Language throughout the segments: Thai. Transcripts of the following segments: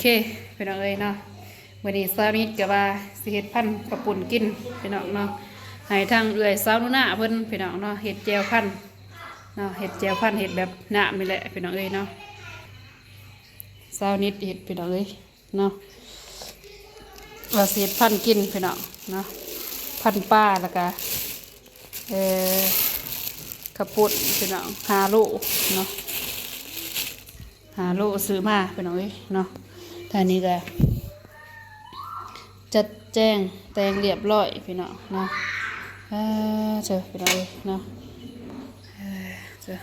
เคพี่น้องเอ้ยเนาะวันนี้สามีกับว่าสิเฮ็ดพันธุ์กระปุ่นกินพี่น้องเนาะให้ทางเอื้อยสาวนุ่นหน้าเพิ่นพี่น้องเนาะเฮ็ดแจวพันธุ์เนาะเฮ็ดแจวพันธุ์เฮ็ดแบบน้ำนี่แหละพี่น้องเอ้ยเนาะสาวนิดเฮ็ดพี่น้องเอ้ยเนาะว่าสิเฮ็ดพันธุ์กินพี่น้องเนาะพันธุ์ปลาแล้วก็กระปุ่นพี่น้อง5 โลเนาะ5 โลซื้อมาพี่น้องเอ้ยเนาะท่านี้ก็จัดแจ้งแต่งเรียบร้อยพี่น้องเนาะเจอพี่น้องเอ้ยเนาะเจอ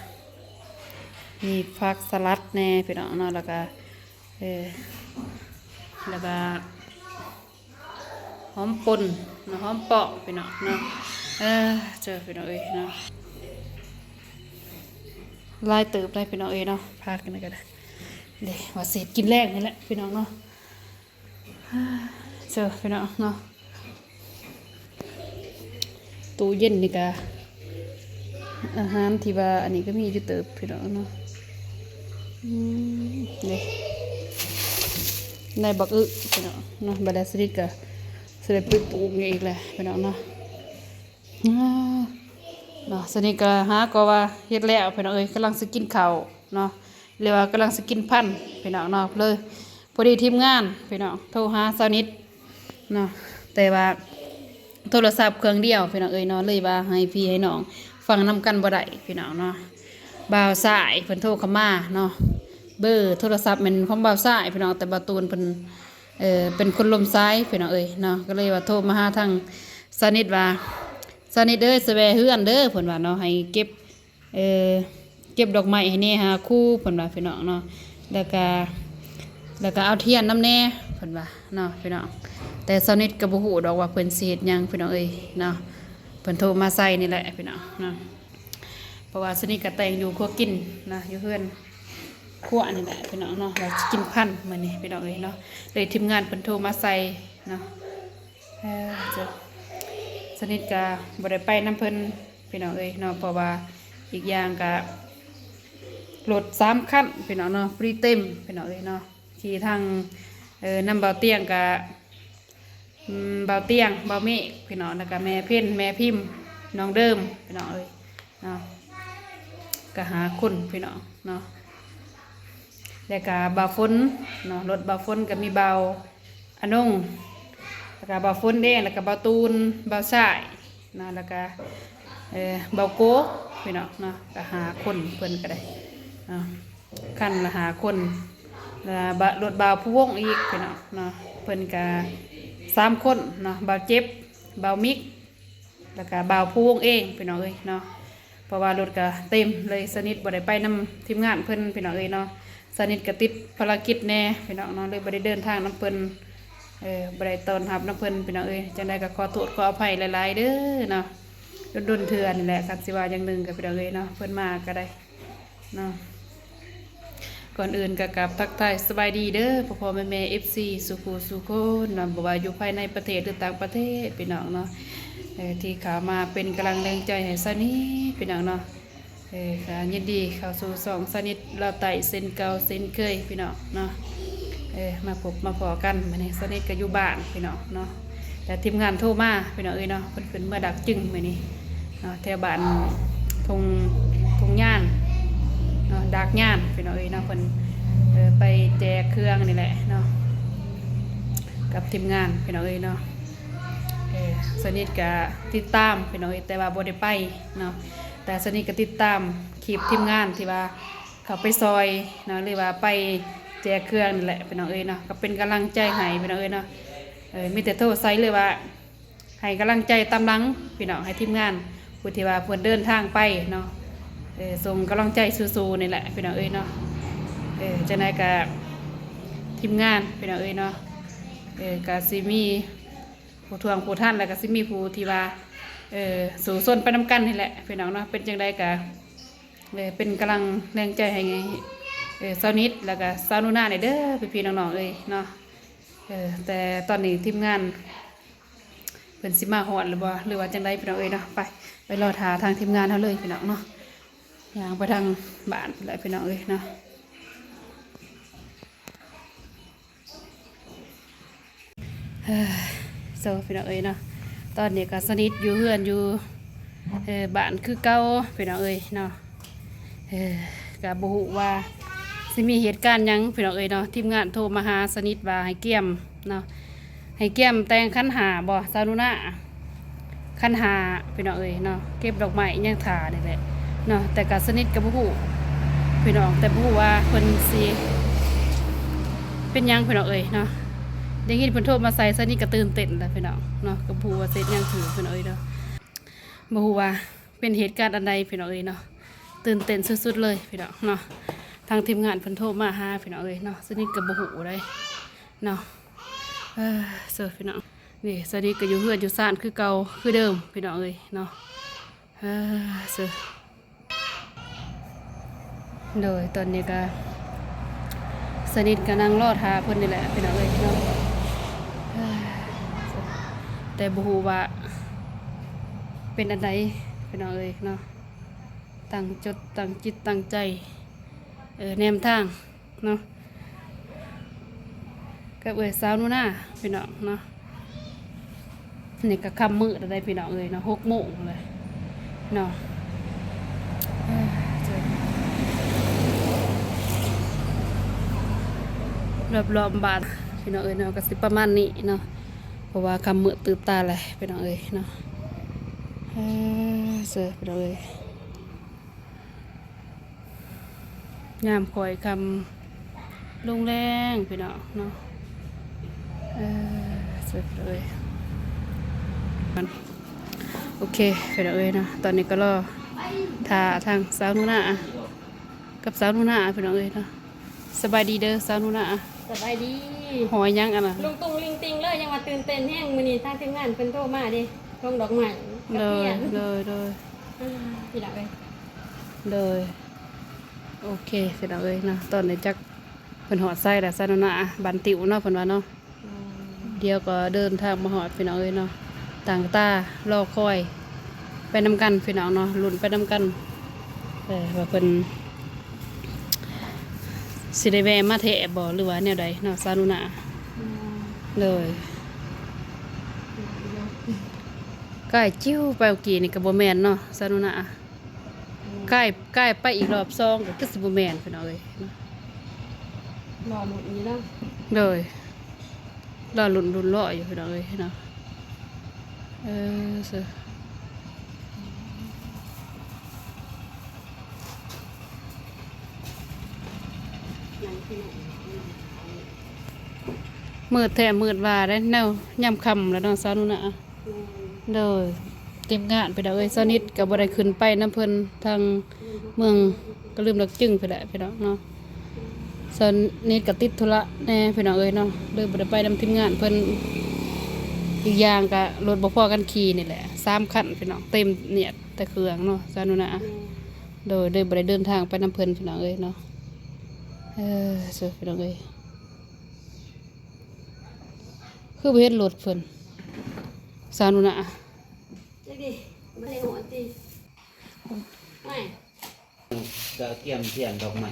มีผักสลัดแน่พี่น้องเนาะแล้วก็หอมป่นเนาะหอมเปาะพี่น้องเนาะเจอพี่น้องเอ้ยเนาะลายเติบได้พี่น้องเอ้ยเนาะพากันกันเดี๋ยวว่าเสร็จกินแรกนี่แหละพี่น้องเนาะเจอพี่น้องเนาะตู้เย็นนี่กะอาหารที่ว่าอันนี้ก็มีอยู่เติบพี่น้องเนาะนี่ในบักอึพี่น้องเนาะบาดาสลิดกะสลิดปลูกอีกแหละพี่น้องเนาะเนาะสนิทก็หาก็ว่าเฮ็ดแล้วพี่น้องเอ้ยกำลังสิกินข้าวเนาะเรียกว่ากำลังสิกินพันพี่น้องเนาะเลยพอดีทีมงานพี่น้องโทรหาสนิทเนาะแต่ว่าโทรศัพท์เครื่องเดียวพี่น้องเอ้ยเนาะเลยว่าให้พี่ให้น้องฟังนำกันบ่ได้พี่น้องเนาะบ่าวสายเพิ่นโทรเข้ามาเนาะเบอร์โทรศัพท์มันของบ่าวสายพี่น้องแต่บ่าวตูนเพิ่นเป็นคนลมซ้ายพี่น้องเอ้ยเนาะก็เลยว่าโทรมาหาทางสนิทว่าสนิทเด้อสแวเฮือนเด้อเพิ่นว่าเนาะให้เก็บดอกไม้ให้แน่หาคู่เพิ่นว่าพี่น้องเนาะแล้วก็เอาเทียนน้ำแน่เพิ่นว่าเนาะพี่น้องแต่สนิทก็บ่ฮู้ดอกว่าเพิ่นสิเฮ็ดหยังพี่น้องเอ้ยเนาะเพิ่นโทรมาใส่นี่แหละพี่น้องเนาะเพราะว่าสนิทก็แต่งอยู่ครัวกินนะอยู่เฮือนครัวนี่แหละพี่น้องเนาะว่ากินพันมื้อนี้พี่น้องเอ้ยเนาะเลยทีมงานเพิ่นโทรมาใส่เนาะจะสนิทกับบริไปน้ำเพิ่นพี่น้องเอ้ยเนาะเพราะว่าอีกอย่างกับรถ3 คันพี่น้องเนาะฟรีเต็มพี่น้องเอ้ยเนาะขี่ทางน้ำเบาเตียงกับเบาเตียงเบาเมฆพี่น้องแล้วก็แม่เพ่นแม่พิมพ์น้องเดิมพี่น้องเอ้ยเนาะก็หาคนพี่น้องเนาะแล้วก็เบาฝนเนาะรถเบาฝนก็มีเบาอนงแล้วก็เบาฝนแดงแล้วก็เบาตูนเบาสายนะแล้วก็เบาโก้พี่น้องเนาะก็หาคนเพิ่นก็ได้คันละหาคนรถเบาผู้วงอีกพี่น้องเนาะเพิ่นก็3 คนเนาะเบาเจ็บเบามิกแล้วก็เบาผู้วงเองพี่น้องเอ้ยเนาะเพราะว่ารถก็เต็มเลยสนิทบ่ได้ไปนำทีมงานเพิ่นพี่น้องเอ้ยเนาะสนิทก็ติดภารกิจแน่พี่น้องเนาะเลยบ่ได้เดินทางนำเพิ่นบ่ได้ต้อนรับน้ำเพิ่นพี่น้องเอ้ยจังได๋ก็ขอโทษขออภัยหลายๆเด้อเนาะดนเถื่อนี่แหละครับสิว่าอย่างหนึ่งกับพี่น้องเอ้ยเนาะเพิ่นมาก็ได้เนาะก่อนอื่นก็กราบทักทายสบายดีเด้อพ่อแม่ FC สุขุสุขคนเนาะบ่ว่าอยู่ภายในประเทศหรือต่างประเทศพี่น้องเนาะที่เข้ามาเป็นกำลังแรงใจให้สนิทพี่น้องเนาะก็ยินดีเข้าสู่2สนิทเราไต่เส้นเก่าเส้นเคยพี่น้องเนาะมาพบมาพอกันมาในสนิทก็อยู่บ้านพี่น้องเนาะแต่ทีมงานโทรมาพี่น้องเอ้ยเนาะเพิ่นขึ้นเมื่อดักจึงมื้อนี้เนาะแถวบ้านทงย่านเนาะดักย่านพี่น้องเอ้ยเนาะเพิ่นไปแจกเครื่องนี่แหละเนาะกับทีมงานพี่น้องเอ้ยเนาะสนิทก็ติดตามพี่น้องเอ้ยแต่ว่าบ่ได้ไปเนาะแต่สนิทก็ติดตามคลิปทีมงานที่ว่าเขาไปซอยเนาะหรือว่าไปแจกเครื่องนี่แหละพี่น้องเอ้ยเนาะก็เป็นกำลังใจให้พี่น้องเอ้ยเนาะมีแต่โทษไซเลยว่าให้กำลังใจตามหลังพี่น้องให้ทีมงานผู้ที่ว่าเพิ่นเดินทางไปเนาะส่งกำลังใจสู้ๆนี่แหละพี่น้องเอ้ยเนาะจังได๋ก็ทีมงานพี่น้องเอ้ยเนาะก็สิมีผู้ทวงผู้ท่านแล้วก็สิมีผู้ที่ว่าสู่ส่วนไปนำกันนี่แหละพี่น้องเนาะเป็นจังได๋ก็เป็นกำลังแรงใจให้สาวนิดแล้วก็สาวนุ่นหน้าเนี่ยเด้อพี่ๆน้องๆเอ้ยเนาะแต่ตอนนี้ทีมงานเป็นสิมาหอดหรือว่าจังไดพี่น้องเอ้ยเนาะไปรอทาทางทีมงานเขาเลยพี่น้องเนาะย่างไปทางบ้านเลยพี่น้องเอ้ยเนาะ โซพี่น้องเอ้ยเนาะตอนนี้ก็สนิทอยู่เฮือนอยู่บ้านคือเก่าพี่น้องเอ้ยเนาะก็บ่ฮู้ว่าสิมีเหตุการณ์หยังพี่น้องเอ้ยเนาะทีมงานโทรมาหาสนิทว่าให้เกี่ยมเนาะให้เกี่ยมแต่งขันหาบ่ซาลุน่าขันหาพี่น้องเอ้ยเนาะเก็บดอกไม้ยังถ่านี่แหละเนาะแต่ก็สนิทก็บ่ฮู้พี่น้องแต่บ่ฮู้ว่าเพิ่นสิเป็นหยังพี่น้องเอ้ยเนาะได้ยินเพิ่นโทรมาใส่สนิทก็ตื่นเต้นแล้วพี่น้องเนาะก็บ่ฮู้ว่าเสร็จยังถือพี่น้องเอ้ยเนาะบ่ฮู้ว่าเป็นเหตุการณ์อันใดพี่น้องเอ้ยเนาะตื่นเต้นสุดๆเลยพี่น้องเนาะทางทีมงานเพิ่นโทรมาหาพี่น้องเอ้ยเนาะสนิทก็บ่ฮู้เลยเนาะเสิร์ฟพี่น้องนี่สนิทก็อยู่เฮือนอยู่ซ่านคือเก่าคือเดิมพี่น้องเอ้ยเนาะเสิร์ฟโดยตอนนี้ก็สนิทก็นั่งรอท่าเพิ่นนี่แหละพี่น้องเอ้ยเนาะแต่บ่ฮู้ว่าเป็นอันใดพี่น้องเอ้ยเนาะตั้งจดตั้งจิตตั้งใจแนมทางเนาะกับสาวนูน่าพี่น้องเนาะนี่ก็ค่ำมืดอะไรพี่น้องเอ้ยเนาะ6 โมงเลยเนาะรอบบ้านพี่น้องเอ้ยเนาะก็สิประมาณนี้เนาะเพราะว่าค่ำมืดตื่นตาเลยพี่น้องเอ้ยเนาะเสือพี่น้องเอ้ยยามคอยคำลงแรงพี่น้องเนาะเสร็จเลยโอเคพี่น้องเอ้ยเนาะตอนนี้ก็รอท่าทางสาวนุน่ากับสาวนุน่าพี่น้องเอ้ยเนาะสบายดีเด้อสาวนุน่า สบายดี หอยยังอันน่ะ ลุงตุงลิงติงเลยยังว่าตื่นเต้นแห้งมื้อนี้ทางทีมงานเพิ่นโทรมาดิลงดอกไม้กับ เล เพี ย ยน พี่ดาวเอ้ย เลยโอเคพี่น้องเอ้ยเนาะตอนนี้จักเพิ่นหอดไส้แล้วสาวนุน่าบันติวเนาะเพิ่นว่าเนาะเดี๋ยวก็เดินทางมาหอดพี่น้องเอ้ยเนาะต่างตารอคอยไปนำกันพี่น้องเนาะลุ้นไปนำกันว่าเพิ่นสิได้แวะมาแทะบ่หรือว่าแนวใดเนาะซานุน่าเลยใกล้จิ้วไปเมื่อกี้นี่ก็บ่แม่นเนาะซานุน่าใกล้ไปอีกรอบ2ก็คือสิบ่แม่นพี่น้องเอ้ยเนาะ รอหมดนี้แล้ว เลยรอลุ้นรออยู่พี่น้องเอ้ยเนาะเสือมืดแท้มืดว่าได้แนวยามค่ำแล้วเนาะซานุน่าเลยเตรียมงานไปเด้อเอ้ยซานิดก็บ่ได้ขึ้นไปน้ำเพิ่นทางเมืองก็ลืมลักจึงไปแหละพี่น้องเนาะซานิดก็ติดธุระแน่พี่น้องเอ้ยเนาะเลยบ่ได้ไปนำทีมงานเพิ่นอีกอย่างก็รถบ่พอกันขี่นี่แหละ3 คันพี่น้องเต็มเนี่ยแต่เครื่องเนาะซานุน่าโดยบ่ได้เดินทางไปนำเพิ่นพี่น้องเอ้ยเนาะเสือพี่น้องเอ้ยคือบ่เห็นรถเพิ่นซานุน่า จักดิบ่ได้หัวติไม่ ก็เกี่ยมเสียงดอกไม้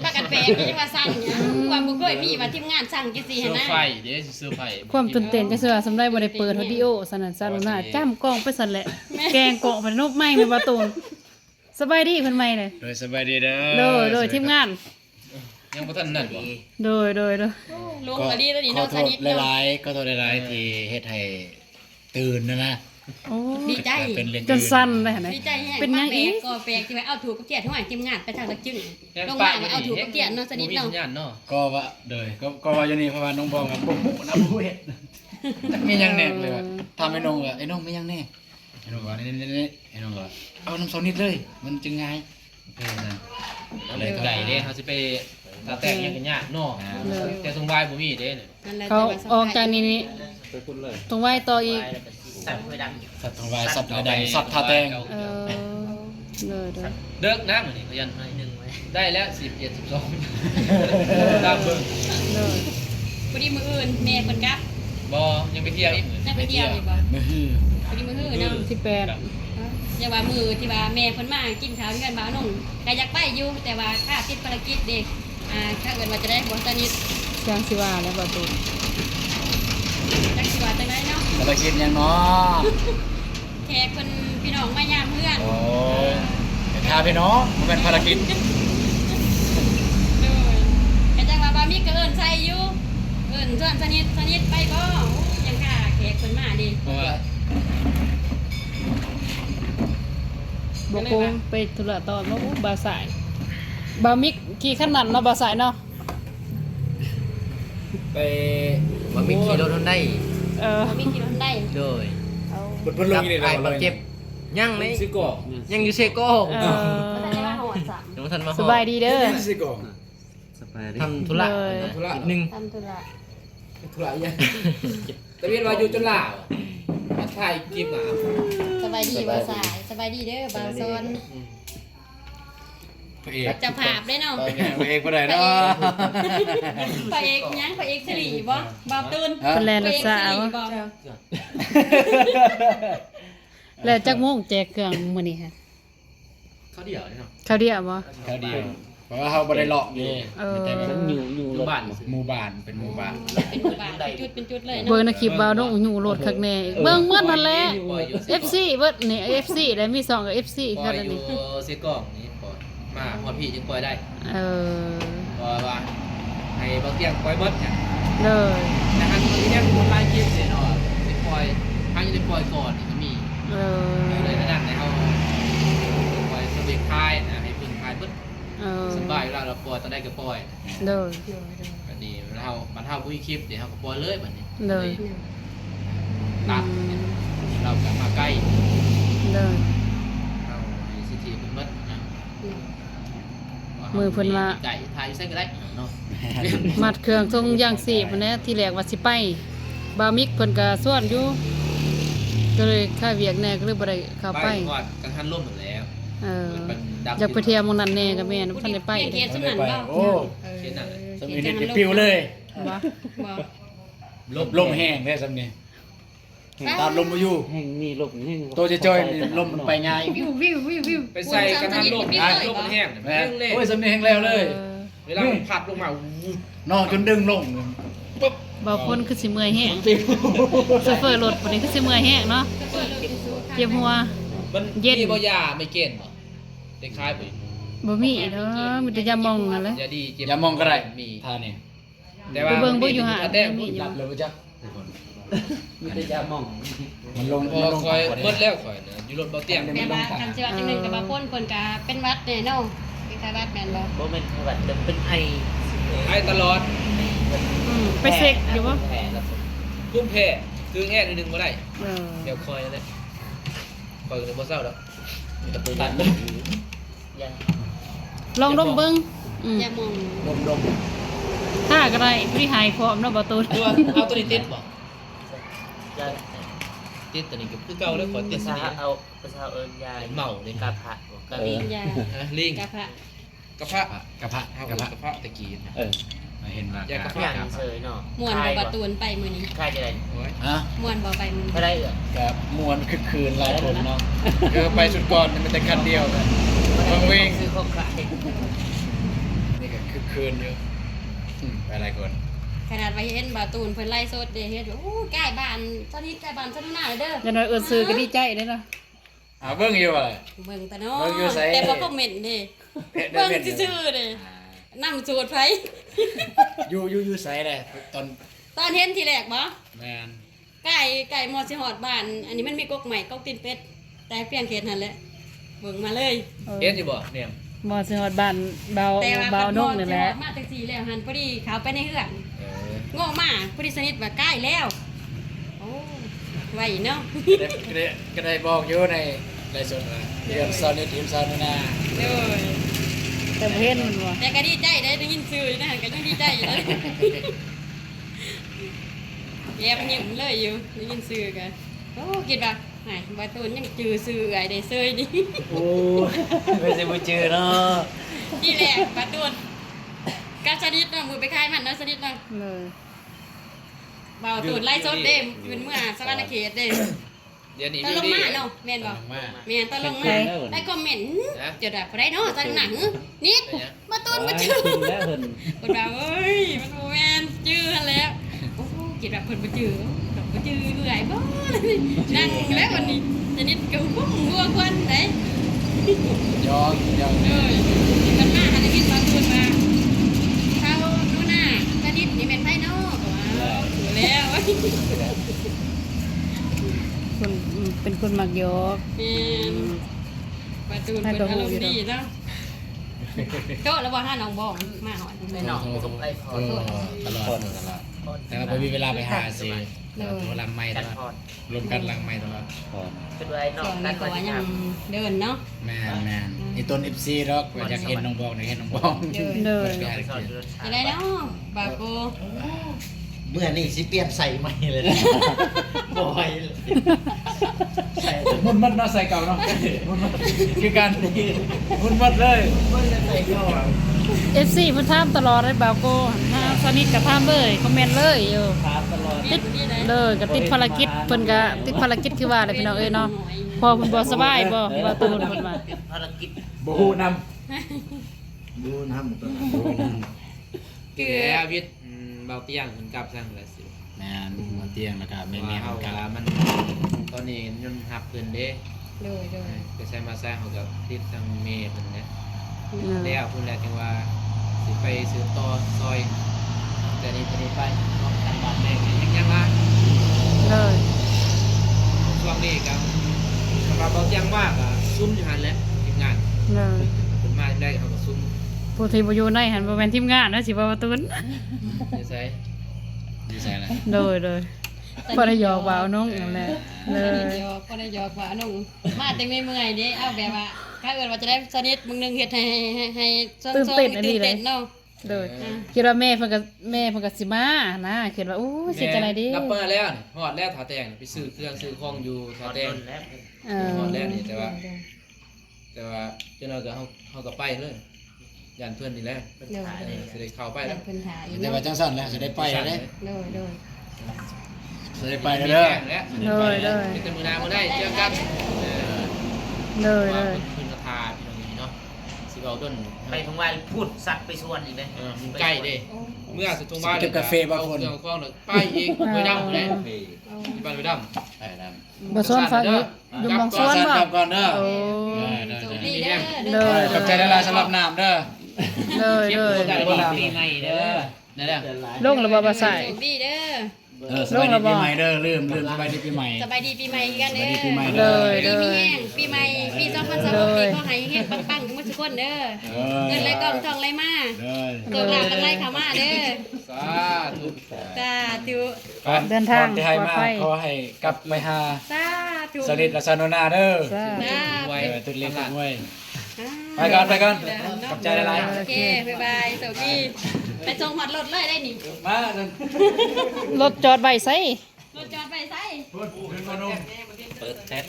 ปากกันแปลกจังว่าสั่งหยังว่าบ่เคยมีว่าทีมงานสั่งจังซี่ เสื้ หั่ อน นะ ไฟเด้เสื้อไฟ ความตื่นเต้นจะเสือสำได้บ่ได้เปิดวิดีโอสนั่นซาลุน่าจ้ำกล้องไปสั่นแหละแกงกล้องไปนบไม้ในประตูนสบายดีเพิ่นใหม่เลย โดยสบายดีเด้อ โดยทีมงาน ยังบ่ทันนั่นบ่ โดย ลงอดีตัวนี้ ขอ เนาะ โท ส ษ นิท ห เนาะ ลายๆก็โทษหลายๆที่เฮ็ดให้ตื่นนะ โอ้ ดีใจ เป็นเรื่อง จนสั่นเลยหั่นน่ะ ดีใจแฮง เป็นหยังอีก ก็แปลกที่ว่าเอาถูกกับเกียรติทั้งหลายทีมงานไปทางลักจึงลงมาว่าเอาถูกกับเกียรติเนาะสนิท บ่มี เนาะ สัญญาณเนาะ ก็ว่าเดยก็ว่าอย่างนี้เพราะว่าน้องบองกับปุ๊บนะผู้เฮ็ดจักมีหยังแน่เลยว่าทำให้น้องว่าไอ้น้องมีหยังแน่ไอ้น้องว่านี่ไอ้น้องว่าเอาน้ำโซนิดเลย มันจึงง่ายเออนั่น อะไรไก่เด้เขาสิไปตาแต่งยังกันยากเนาะแต่ตรงวายบ่มีเด้เนี่ย นั่นแหละ เขาออกจากนี้นี่ ไปคุณเลย ตรงไว้ต่ออีก สัตว์ทางวายสัตว์อะไรสัตว์ทาแตง โดย เลิกนะมื้อนี้ก็ยันให้1ไว้ได้แล้ว11 12ตามเบิ่ง โดย พอดีมื้ออื่นแม่เพิ่นกลับ บ่ยังไปเที่ยวอีกมื้อ นั่งไปเที่ยวนี่บ่ มือฮือ พอดีมื้ออื่นเนาะ ที่8 อย่าว่ามือที่ว่าแม่เพิ่นมากินข้าวที่กันบ่าวนุ่งก็อยากไปอยู่แต่ว่าข้าติดภารกิจเด้ถ้าเกิดว่าจะได้บ่สนิท จางสิว่าแล้วประตู จักสิว่าจังไดเนาะ ภารกิจหยังเนาะ แขกเพิ่นพี่น้องมายามเพื่อน โอ้ยเป็นทาพี่น้องมันเป็นภารกิจ โดยก็จังว่าบามีก็เอิ้นใส่อยู่เอิ้นส่วนสนิทไปบ่ยังค่ะแขกเพิ่นมาดิ เพราะว่า บ่โกงไปธุระตอนบ่บาสายบามิกขี่คันนั้นเนาะบาสายเนาะ ไปว่ามีขี่รถฮอนได้ บ่มีกี่รถได้ โดย บทลงนี่ ไอ้ เรา บาดเจ็บยังไหม ซิโก้ ยังอยู่เซโก้ เอ ก็ได้ว่าหอดสาม ยังบ่ทันมา สบายดีเด้อ ซิโก้ ทำธุระ เลย นิดนึง ทำธุระ ธุระยังตะเวียนว่าอยู่จนลาวมาถ่ายคลิปอ่ะ สบายดีบ่สายสบายดีเด้อบ่าวซอน พระเอก เจะภาพได้เนาะ พระเอกบ่ได้เนาะ พระเอกหยังพระเอกสิริบ่บ่าวตูน เพิ่นแลน พ รั ระ ก เอก ษา สิริ วะ บ่ แล้วจักโมงแจกเครื่องมื้อนี้ฮะ เขาเดียวนี่เนาะ ข้าวเดียวบ่ เขาเดียวเพราะว่าเขาบ่ได้หลอกนี่ เออ แต่แบบ อยู่บ้าน หมู่บ้านเป็นหมู่บ้าน เป็นหมู่บ้านเป็นจุดเลย เบิ่ง เนาะ ในคลิปบ่าวน้องอยู่โหลดคักแน่เบิ่งหมดนั่นแหละ ปล่อยอยู่ FC เบิดนี่ FC แล้วมี2กับ FC ปล่ คั อน ย นั้น อยู่ นี่ เซโก้นี่ปล่อยมาพอพี่จึงปล่อยได้ เออ เพราะว่าให้บางเตียงปล่อยเบิดเนี่ย เลย แต่ครั้งนี้เนี่ยคนไล่คลิปเสียเนาะจะปล่อยครั้งจะปล่อยก่อนนี่ก็มี เอ เลย อ นั่นในเขาปล่อยสเปกคายนะให้เพิ่นคายเบิด เออ สบายเวลาเราปล่อยตอนได้ก็ปล่อย เลย แบบนี้เราบันเท่าผู้คลิปเดี๋ยวเขาก็ปล่อยเลยแบบนี้ เลย ตัดเรากลับมาใกล้ เลย เราให้สิทธิเพิ่นเบิดนะ มือเพิ่นว่า ไก่ทายใส่ก็ได้เนาะ มัดเครื่องทรงอย่างสีพุ่นแหละที่แรกว่าสิไปบาวมิกเพิ่นก็ส่วนอยู่ก็เลยค่าเวียกแหน่ก็เลยบ่ได้เข้าไป ก่อนกังหันล่มหมดแล้ว เออ มันดับ อยากไปเที่ยวหมองนั้นแหน่ก็แม่นบ่ทันได้ไป เกียรติสนั่นบ่ โอ้ เช่นนั้นเลย สมัยนี้ปิวเลย บ่ บ่ ลมแห้งได้สำนี้ตามลมบ่อยู่ แห่งนี้ลบแห่ง ตัวจะจอยนี่ลมมันไปง่ายวิววิววิววิว ไปใส่กังหันล่มล่มมันแห้ง แม่ เรื่องเล่ โอ้ยสำนี้แห้งแล้วเลย เวลามันพัดลงมา น้องจนดึงลงปุ๊บ บ่คนคือสิเมื่อยแฮงโซเฟอร์รถพุ่นนี่คือสิเมื่อยแฮงเนาะเจ็บหัว มัน เย็น มีบ่ยาไม่เกณฑ์บ่ได้คายบ่ บ่มีเด้อมีแต่ยามองนั่นแหละ อย่าดีเจ็บ อย่ามองก็ได้ มี ท่านี่ แต่ว่า ไปเบิ่งบ่อยู่หา แต่ มีอยู่ หลับเลยบ่จ๊ะ มีแต่ยามอง มันลง พอคอยเบิดแล้วคอยนะอยู่รถเบาเตียง แต่ว่าคันสิว่าจังหนึงก็บ่พ้นเพิ่นก็เป็นหวัดแน่เนาะเป็นไข้หวัดแม่นบ่ บ่แม่นไข้หวัดแต่เป็นไอ ไอ้ตลอด ไปเซ็กอยู่บ่ แผลแล้ว พุ่มแพ้คือแง่นิดนึงบ่ได้ เออ เดี๋ยวคอยนั่นแหละคอยก็เลยบ่เศร้าดอกมันจะไป ตั ตั ด ด บ่ยัง ลองดมเบิ่ง อย่ามอง ดม ถ้าก็ได้พี่หายพร้อมเนาะบ่ตูน ตัวเอาตัวนี้ติดบ่ ยัง ติดตัวนี้ก็คือเก่าแล้วขอติด ภา ตัว ษา นี้ เอาภาษาเอิ้นยา เมาเลย กาพะบ่กาลี ยา ลิง กะพะ กระเพาะ กระพะ เอา กระพะ กระเพาะตะกี้นะ เห็นว่า อยากกระ อย่าง พะ เฉยเนาะ ม่วนบ่บ่ตูนไปมื้อนี้ คายจะได้ โอ้ย ฮะ ม่วนบ่ไปมื้อนี้ เท่าไรเอ่ย กับมวนคึกคืนหลายคนเนาะคือไปสุดก่อนมันแต่คันเดียวกันบางเวง ซื้อของขาย นี่ก็คึกคืนอยู่ไปหลายคน ขนาดว่าเห็นบ่ตูนเพิ่นไล่สดเด้เฮ็ดโอ้ใกล้บ้านตอนนี้ใกล้บ้านซะดูหน้าเด้อ ยันว่าเอิ้นซื้อก็ดีใจเลยเนาะ เบิ่งอยู่อะไร เบิ่งแต่เนาะ เบิ่งอยู่ไส แต่บ่คอมเมนต์เด้ เบิ่งซื่อๆเด้นำสูตรไผ อยู่ไสเลยตอน ตอนเห็นทีแรกบ่ แมน ไก่หมอสิฮอดบ้าน อันนี้มันมีกกใหม่กกตีนเป็ด แต่เพียงเขตนั่นแหละเบิ่งมาเลย เอ็นอยู่บ่เนี่ย บ่สิฮอดบ้านเบา แต่ว่า เบานุ่งนี่แหละ มาจังซี่แล้วหันพอดีเขาไปในเฮือน เออ โง่มาพอดีสนิทว่าใกล้แล้วโอ้ไวเนาะ ก็ได้บอกอยู่ในส่วนว่าเรื่องซอนในทีมซอนนี่นะ เด้อ แต่บ่เห็นมันบ่ แต่ก็ดีใจได้ยินชื่อนะหันก็ยังดีใจอยู่เลยแย่มันยิ้มเลยอยู่ได้ยินชื่อกันโอ้คิดว่าหายบ่ตูนยังจื้อชื่อไอ้ได้เซยดิ โอ้ไม่ใช่บ่เจอเนาะ ที่แรกบ่ตูนกาสนิทเนาะมือไปคายมันเนาะสนิทเนาะ เลย เบาตูนไล่สดเด้เป็นเมื่อสวรรค์เขตเด้ เดี๋ยวนี้ ตอนลงมาเนาะแม่นบ่ มา แม่นตอนลงมาได้คอมเมนต์เดี๋ยวได้บ่ได้เนาะตอนหนังนิดมาตูนมาจื้อ แล้วเพิ่น คนว่าเอ้ยมันบ่แม่นจื้อหั่นแล้วโอ้โหคิด ดแบบเพิ่นบ่จื้อกับบ่จื้อเรื่อยบ่นั่งแล้ววันนี้จะนิดก็บ่งัวควันเด้ ยอกยอก เอ้ยมันมาหันคิดว่าคุณมาเขาโน่นน่ะจะนิดนี่แม่นไผเนาะก็ว่าถูกแล้ว คนเป็นคนมักยอก แม่นประตูเป็นอารมณ์ดีเนาะโตแล้วบ่หาน้องบ่มาหอด ในหนองสมไอ้พอ ตลอดแต่ว่าบ่มีเวลาไปหาสิตัวลังไม้ตลอดรวมกันลังไม้ตลอด เป็นไรหนอ ช่ ง วง นั่ นี้ น ก็ว่ายังเดินเนาะ แม่นนี่ต้น FC ดอกว่าอยากเห็นน้องบอกอยากเห็นน้องบอก เลย ไปหากิน จะได้เนาะบาโก เมื่อนี่สิเปลี่ยนใส่ใหม่เลยนะ บอยใส่ มุนมัดเนาะใส่เก่าเนาะมุนมัดคือการมุนมัดเลย ใส่ย่อ FC เพิ่นถามตลอดเลยบ่าวโกถ้าสนิทก็ถามเลยคอมเมนต์เลยอยู่ ถามตลอด ติดเลยก็ติดภารกิจเพิ่นก็ติดภารกิจคือว่าอะไรพี่น้องเอ้ยเนาะพอเพิ่นบ่สบายบ่บ่ตูนเพิ่นว่า ภารกิจ บ่ฮู้นำ ดูน้ำตัว คือ แล้ววิทย์เบาเตียงมันกลับสั่งแล้วสิ แม่นบ่เตียงแล้วก็แม่ ว่า ๆ เฮา กั กะ น มันตอนนี้ยนต์หับเพิ่นเด้ โดย ก็ใช้มาสร้างเฮากับติดทางเมย์เพิ่นเนี่ย เออ แล้วเพิ่นแหละจังว่าสิไปซื้อต่อซอยแต่นี่ตอนนี้ไปนอกทางบ้านแม่งยังว่า เลย ช่วงนี้ก็สำหรับเบาเตียงมากอ่ะซุ่มอยู่หั่นแหละทีมงาน เลย เพิ่นมาได้เฮาก็ซุ่ม ผู้ที่บ่อยู่ในหันบ่แม่นทีมงานนะสิว่าบ่ตูน นี่ใส่ ดีใส่ละ เลยบ่ได้หยอกบ่าวน้องนั่นแหละเล ก็ได้ ย ยอกก็ได้ยอกว่าน้องมาแต่ไม่เมื่อยเด้เอาแบบว่าถ้าเกิดว่าจะได้สนิทมึงนึงเฮ็ดให้ตื่นเต้นเนาะ เลยคิดว่าแม่เพิ่นก็สิมานะคิดว่าอู้สิจังได๋ดิ รับเปิดแล้วนี่ฮอดแล้วถาแต่งไปซื้อเครื่องซื้อของอยู่ถาแต่ง แล้ว เออ ฮอดแล้วนี่แต่ว่าจนเราก็เฮาก็ไปเลยยันเพื่อนนี่แหละ เด้อ สิได้เข้าไป แล้ แล้ว ว เพิ่นถ่ายอยู่ แต่ เนาะ ว่าจังซั่นแล้วสิได้ไปแล้วเด้ เด้อ สิได้ไปแล้วเด้อ เลย มีแต่มือหนามือได้เจอกัน เลย คุณกระทาพี่น้องนี่เนาะสิเอาต้น ไปทุ่งวายพูดสัตว์ไปชวนอีกเลย มันใกล้เด้เมื่อสุดทงบ้านเครื่องคล้องไปอีกไปดำเลยที่บ้านไปดำ ไปแล้ว บ่ซ้อนฟังอีกอยู่หมองซ้อนบ่ กลับก่อนเด้อ โอ้ โชคดีเด้อ เลย ขอบใจหลายๆสำหรับน้ำเด้อ เลย ได้ปีใหม่เด้อ นั่นแหละ ลงระบบบ่ใส่ โชคดีเด้อ สบายดีปีใหม่เด้อลืมสบายดีปีใหม่ สบายดีปีใหม่กันเด้อ ปีใหม่ เล เด้อย ปีมีแห้งปีใหม่ปี2026ปีขอให้เฮ็ดปังๆทุกคนเด้อเงินไหลกองทองไหลมา เด้อ ตัวหลานกันไหลเข้ามาเด้อ สาธุ สาธุ เดินทาง ที่ให้มาขอให้กลับไปหา สาธุ สลิดและซาโนนาเด้อ จ้า ไว้ ตุดเล็กตุดมวย อ่า ไปก่อนขอบใจหลาย โอเคบ๊ายบายสวัสดีไปส่งหอดรถเลยได้นี่ มาร ถจอดไว้ไส รถจอดไปใส่ เปิดแท็บ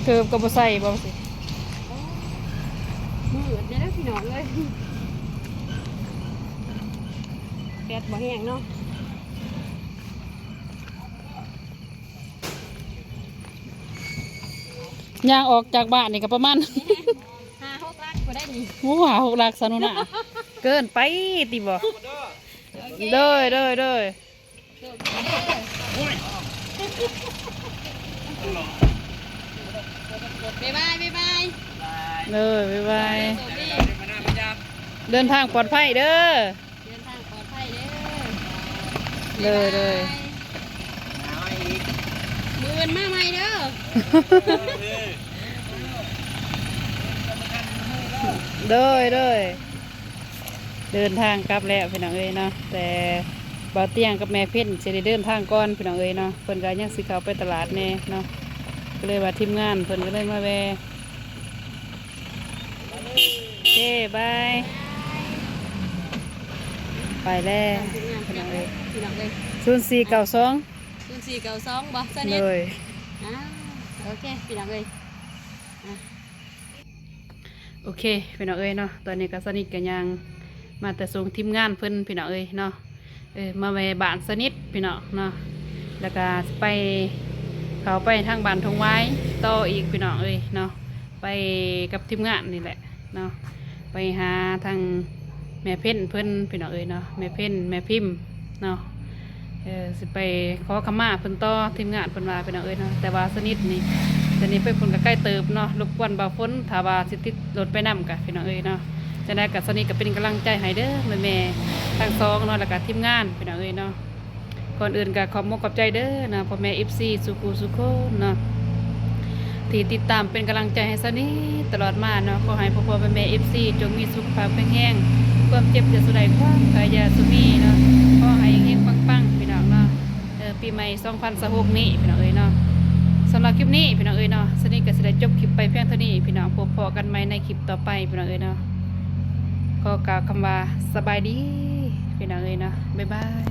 เกือบก็บ่ใส่บ่สิ มือเดี๋ยวนะพี่น้องเลยแก๊สบ่แห้งเนาะ ย่างออกจากบ้านนี่ก็ประมาณ 5-6ลักก็ได้นี่ หมู่หา6หลักซะนู่นน่ะเกินไปติบ่ โอเค เด้อ โชคดีเด้อบ๊ายบายบ๊ายบาย เด้อบ๊ายบาย โชคดี เดินทางปลอดภัยเด้อ เดินทางปลอดภัยเด้อ เลย มืออื่นมาใหม่เด้อ เด้อเดินทางกลับแล้วพี่น้องเอ้ยเนาะแต่บ่าวเตียงกับแม่เพิ่นสิได้เดินทางก่อนพี่น้องเอ้ยเนาะเพิ่นก็ยังสิเข้าไปตลาดแน่เนาะก็เลยว่าทีมงานเพิ่นก็เลยมาแวะโอเคบายไปแล้วพี่น้องเอ้ย พี่น้องเลย 0492 0492บ่สนิท เลย อ่าโอเคพี่น้องเลย โอเคพี่น้องเอ้ยเนาะตอนนี้ก็สนิทกันยังมาแต่ส่งทีมงานเพิ่นพี่น้องเอ้ยเนาะมาแวะบ้านสนิทพี่น้องเนาะแล้วก็ไปเขาไปทางบ้านทงไว้ต่ออีกพี่น้องเอ้ยเนาะไปกับทีมงานนี่แหละเนาะ ไปหาทางแม่เพ่นเพิ่นพี่น้องเอ้ยเนาะแม่เพ่นแม่พิมพ์เนาะสิไปขอขมาเพิ่นต่อทีมงานเพิ่นว่าพี่น้องเอ้ยเนาะแต่ว่าสนิทนี่สนิทไปเพิ่นก็ใกล้เติบเนาะรบกวนบ่าวฝนถ้าว่าสิติดรถไปนำกะพี่น้องเอ้ยเนาะจะได้กับสนิทก็เป็นกำลังใจให้เด้อแม่ๆทั้งสองเนาะแล้วก็ทีมงานพี่น้องเอ้ยเนาะก่อนอื่นก็ขอบคุณขอบใจเด้อนะพ่อแม่ FC สุขุสุโขเนาะที่ติดตามเป็นกำลังใจให้สนิทตลอดมาเนาะขอให้พ่อแม่ FC จงมีสุขภาพแข็งแรงความเจ็บอย่าสุดใดความกายอย่าสุมีเนาะขอให้เฮงๆปังๆพี่น้องเนาะปีใหม่2026นี้พี่น้องเอ้ยเนาะสำหรับคลิปนี้พี่น้องเอ้ยเนาะสนิทก็สิได้จบคลิปไปเพียงเท่านี้พี่น้องพบพอกันใหม่ในคลิปต่อไปพี่น้องเอ้ยเนาะก็กล่าวคำว่าสบายดีพี่น้องเอ้ยเนาะบ๊ายบาย